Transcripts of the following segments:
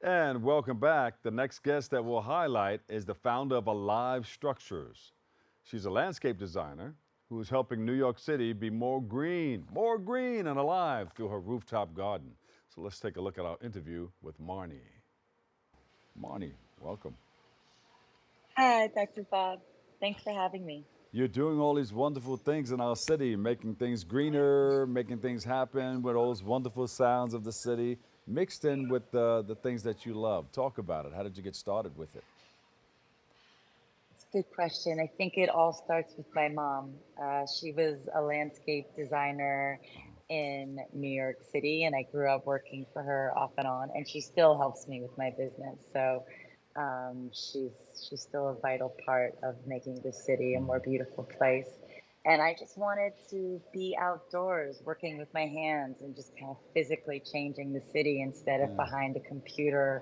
And welcome back. The next guest that we'll highlight is the founder of Alive Structures. She's a landscape designer who is helping New York City be more green and alive through her rooftop garden. So let's take a look at our interview with Marni. Marni, welcome. Hi, Dr. Bob. Thanks for having me. You're doing all these wonderful things in our city, making things greener, making things happen with all those wonderful sounds of the city, mixed in with the things that you love. Talk about it. How did you get started with it? It's a good question. I think it all starts with my mom. She was a landscape designer in New York City, and I grew up working for her off and on, and she still helps me with my business. So she's still a vital part of making the city a more beautiful place. And I just wanted to be outdoors, working with my hands and just kind of physically changing the city instead of Yeah. behind a computer.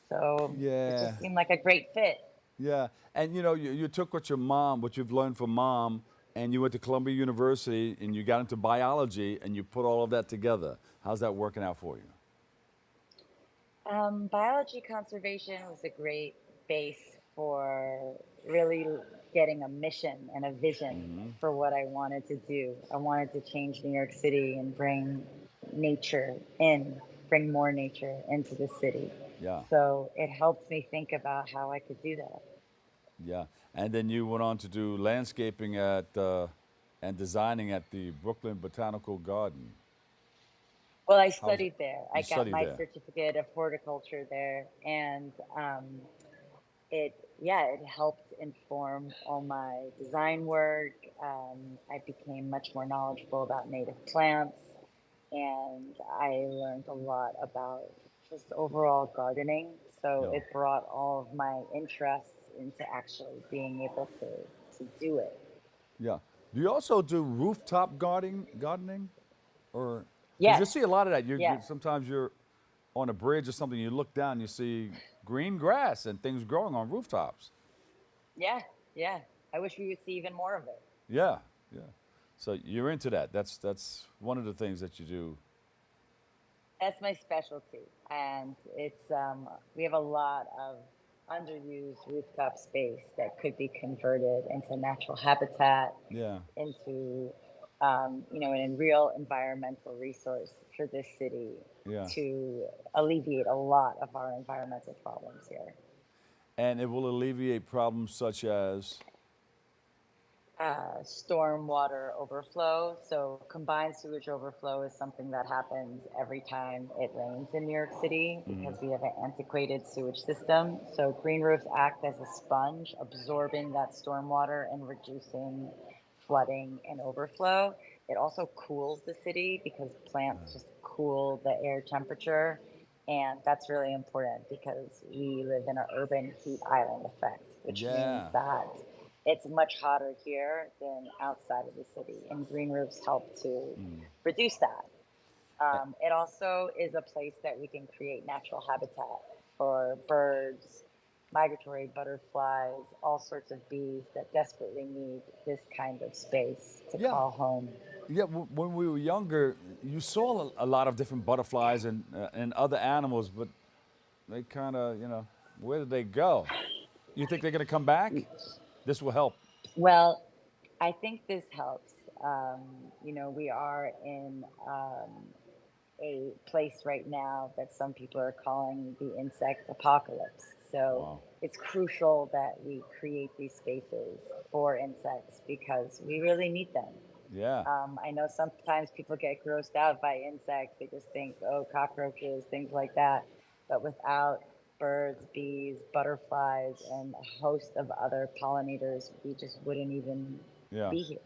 So it Yeah. just seemed like a great fit. Yeah. And you took what you've learned from mom, and you went to Columbia University and you got into biology and you put all of that together. How's that working out for you? Biology conservation was a great base for really getting a mission and a vision for what I wanted to do. I wanted to change New York City and nature in, bring more nature into the city. Yeah. So it helped me think about how I could do that. Yeah. And then you went on to do landscaping and designing at the Brooklyn Botanical Garden. Well, I How's studied there. I you got studied my there? certificate of horticulture there, and it yeah, it helped inform all my design work. I became much more knowledgeable about native plants, and I learned a lot about just overall gardening. So Yeah. it brought all of my interests into actually being able to do it. Yeah. Do you also do rooftop gardening? Or because you Yes, see a lot of that. yes, Sometimes you're on a bridge or something, you look down, you see green grass and things growing on rooftops. yeah, yeah. I wish we would see even more of it. Yeah, yeah. So you're into that. That's one of the things that you do. That's my specialty, and it's we have a lot of underused rooftop space that could be converted into natural habitat, Yeah, into a real environmental resource for this city yeah. to alleviate a lot of our environmental problems here. And it will alleviate problems such as, Stormwater overflow. So combined sewage overflow is something that happens every time it rains in New York City because we have an antiquated sewage system. So green roofs act as a sponge, absorbing that stormwater and reducing flooding and overflow. It also cools the city because plants just cool the air temperature. And that's really important because we live in an urban heat island effect, which means yeah, that it's much hotter here than outside of the city, and green roofs help to reduce that. It also is a place that we can create natural habitat for birds, migratory butterflies, all sorts of bees that desperately need this kind of space to yeah, call home. yeah. When we were younger, you saw a lot of different butterflies and other animals, but they kind of, where did they go? You think they're going to come back? This will help. Well, I think this helps. We are in a place right now that some people are calling the insect apocalypse. So Wow. it's crucial that we create these spaces for insects because we really need them. Yeah. I know sometimes people get grossed out by insects. They just think, oh, cockroaches, things like that. But without birds, bees, butterflies, and a host of other pollinators, we just wouldn't even Yeah. be here.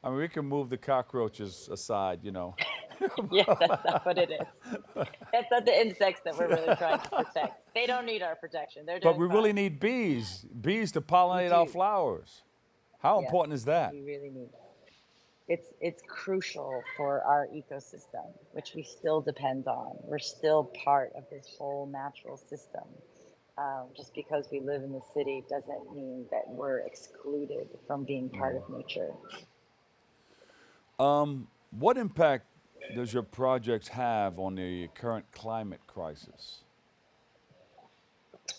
I mean, we can move the cockroaches aside. Yeah, that's not what it is. That's not the insects that we're really trying to protect. They don't need our protection. They're But doing we really fine. need bees to We pollinate our do. flowers. How Yes, important is that? we really need. It's crucial for our ecosystem, which we still depend on. We're still part of this whole natural system. Just because we live in the city doesn't mean that we're excluded from being part of nature. What impact does your projects have on the current climate crisis?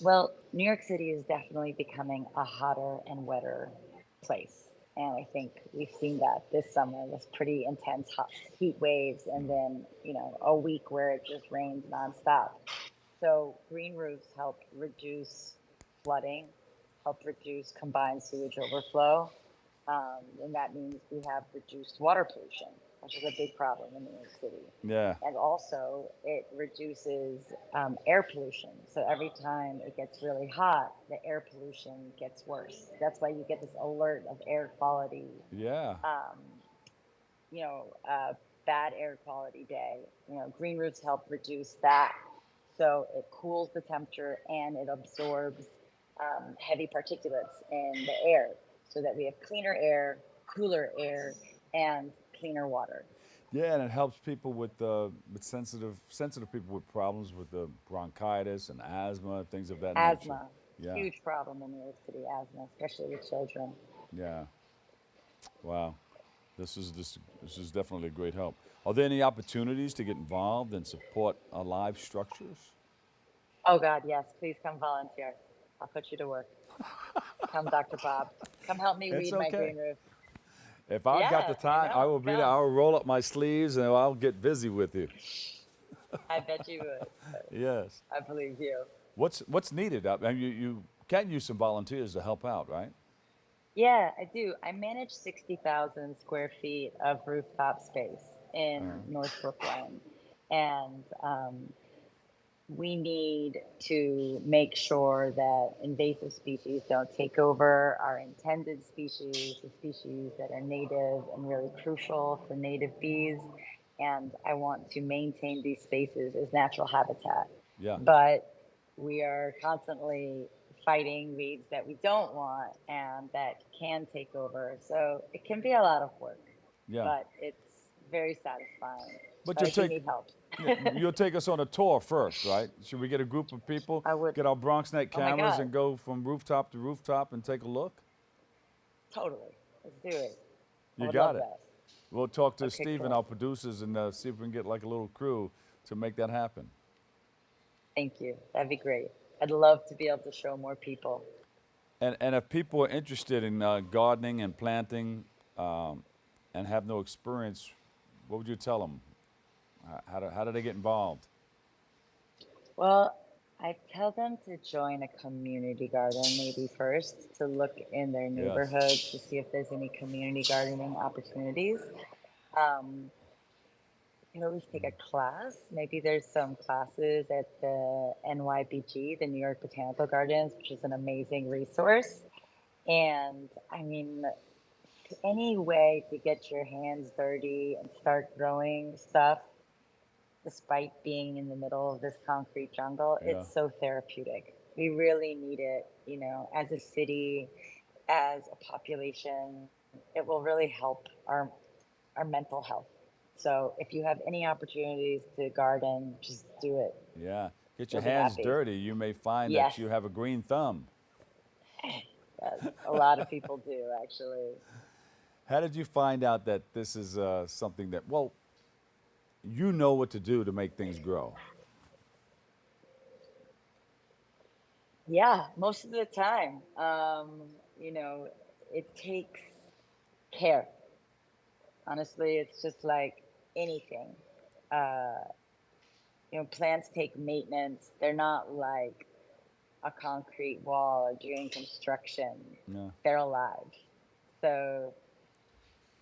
Well, New York City is definitely becoming a hotter and wetter place. And I think we've seen that this summer with pretty intense hot heat waves and then, a week where it just rains nonstop. So green roofs help reduce flooding, help reduce combined sewage overflow, and that means we have reduced water pollution, which is a big problem in New York City. Yeah. And also, it reduces air pollution. So every time it gets really hot, the air pollution gets worse. That's why you get this alert of air quality, Yeah. um, you know, uh, bad air quality day. Green roofs help reduce that. So it cools the temperature and it absorbs heavy particulates in the air so that we have cleaner air, cooler air, and cleaner water. Yeah, and it helps people with sensitive people with problems with the bronchitis and asthma, things of that nature. Asthma, Yeah. huge problem in New York City, asthma, especially with children. Yeah. Wow. This is definitely a great help. Are there any opportunities to get involved and support alive structures? Oh, God, yes, please come volunteer. I'll put you to work. Come, Dr. Bob. Come help me It's weed my okay. green roof. If I've got Yeah, the I time, I know. will be there. Come. I'll roll up my sleeves and I'll get busy with you. I bet you would. Yes. I believe you. What's needed? I mean, you can use some volunteers to help out, right? Yeah, I do. I manage 60,000 square feet of rooftop space in Uh, North Brooklyn. And we need to make sure that invasive species don't take over our intended species, the species that are native and really crucial for native bees. And I want to maintain these spaces as natural habitat. yeah. But we are constantly fighting weeds that we don't want and that can take over. So it can be a lot of work, Yeah. but it's very satisfying. But But I do need help. you'll take us on a tour first, right? Should we get a group of people, I would. get our Bronx Net Oh my cameras, God. and go from rooftop to rooftop and take a look? Totally. Let's do it. I You would got love it. that. We'll talk to Okay, Steve and cool. our producers and see if we can get like a little crew to make that happen. Thank you. That'd be great. I'd love to be able to show more people. And if people are interested in gardening and planting um, and have no experience, what would you tell them? How do they get involved? Well, I tell them to join a community garden maybe first to look in their Yes. neighborhood to see if there's any community gardening opportunities. Um, you can always take a class. Maybe there's some classes at the NYBG, the New York Botanical Gardens, which is an amazing resource. And I mean, any way to get your hands dirty and start growing stuff despite being in the middle of this concrete jungle, Yeah. it's so therapeutic. We really need it, as a city, as a population. It will really help our mental health. So if you have any opportunities to garden, just do it. Yeah. Get your You'll be hands happy. dirty. You may find that Yes, you have a green thumb. yes. A lot of people do actually. How did you find out that this is something that, well, you know what to do to make things grow? Yeah, most of the time. You know, it takes care. Honestly, it's just like anything. Uh, plants take maintenance. They're not like a concrete wall or during construction. Yeah. They're alive. So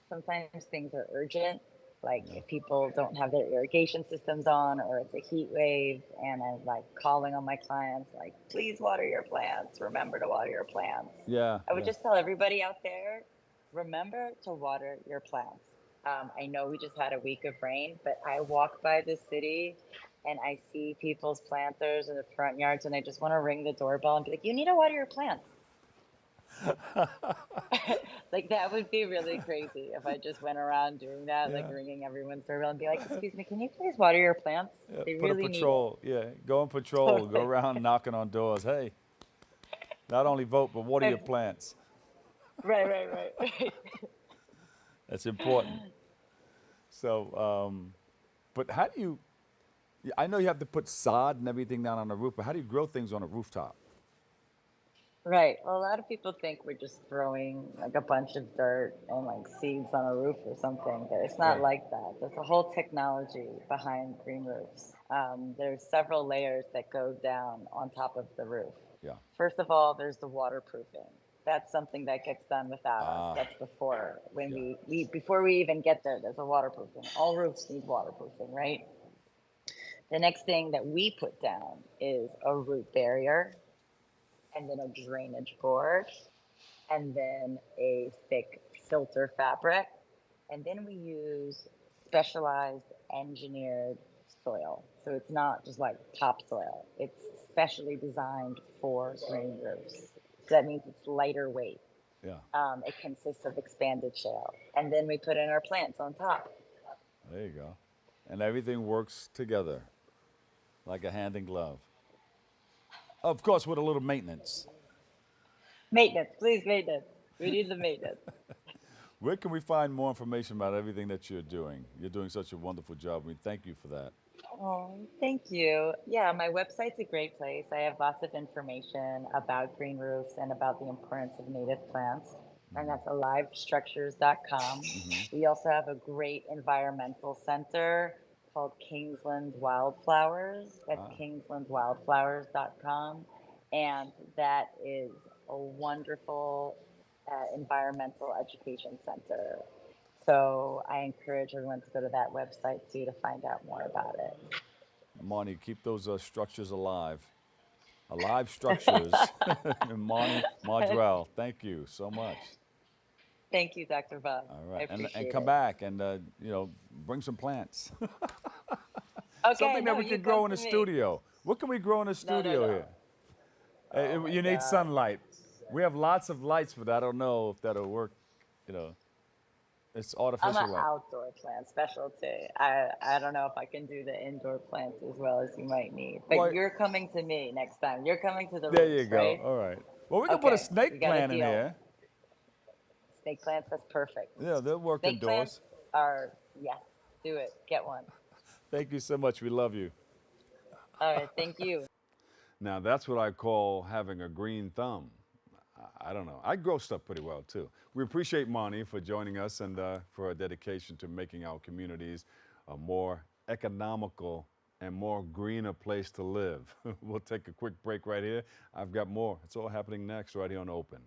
sometimes things are urgent. Like Yeah. if people don't have their irrigation systems on or it's a heat wave and I'm like calling on my clients, like, please water your plants. Remember to water your plants. Yeah. I would Yeah. just tell everybody out there, remember to water your plants. I know we just had a week of rain, but I walk by the city and I see people's planters in the front yards and I just want to ring the doorbell and be like, you need to water your plants. Like that would be really crazy if I just went around doing that, like Yeah. ringing everyone's doorbell and be like, excuse me, can you please water your plants? Yeah, They put a really need it. patrol. Yeah, go on patrol. Go Totally. around knocking on doors. Hey, not only vote, but water your plants. Right, right, right, right. That's important. So, but how do you? Yeah, I know you have to put sod and everything down on the roof, but how do you grow things on a rooftop? Right. Well, a lot of people think we're just throwing like a bunch of dirt and like seeds on a roof or something, but it's not Right. like that. There's a whole technology behind green roofs. There's several layers that go down on top of the roof. Yeah. First of all, there's the waterproofing. That's something that gets done without us. Ah, That's before when yeah. we before we even get there. There's a waterproofing. All roofs need waterproofing, right? The next thing that we put down is a root barrier, and then a drainage board, and then a thick filter fabric. And then we use specialized engineered soil. So it's not just like topsoil, it's specially designed for green roofs. So that means it's lighter weight. Yeah. It consists of expanded shale. And then we put in our plants on top. There you go. And everything works together like a hand in glove. Of course, with a little maintenance. Maintenance, please, maintenance. We need the maintenance. Where can we find more information about everything that you're doing? You're doing such a wonderful job. We thank you for that. Oh, thank you. Yeah, my website's a great place. I have lots of information about green roofs and about the importance of native plants. And that's alivestructures.com. Hmm. We also have a great environmental center called Kingsland Wildflowers. That's Ah, kingslandwildflowers.com. And that is a wonderful environmental education center. So I encourage everyone to go to that website too to find out more about Marni, keep those structures alive. Alive structures. Marni it. Majorelle, thank you so much. Thank you, Dr. Bob. All I right, and appreciate come it. back and bring some plants. Okay, Something that no, we you can come grow in to the me. studio. What can we grow in the No, no, studio no. here? Oh my You need God. sunlight. We have lots of lights, but I don't know if that'll work. You know, it's I'm an artificial light. outdoor plant specialty. I don't know if I can do the indoor plants as well as you might need. But Well, you're coming to me next time. You're coming to the there you roofs, go. right? All right. Well, we can put a Okay, we snake got a plant in deal. here. Snake plants, that's perfect. Yeah, they'll work Snake plants indoors. are, yes, do it. Get one. Thank you so much. We love you. All right, thank you. Now, that's what I call having a green thumb. I don't know. I grow stuff pretty well, too. We appreciate Marni for joining us and for her dedication to making our communities a more economical and more greener place to live. We'll take a quick break right here. I've got more. It's all happening next right here on Open.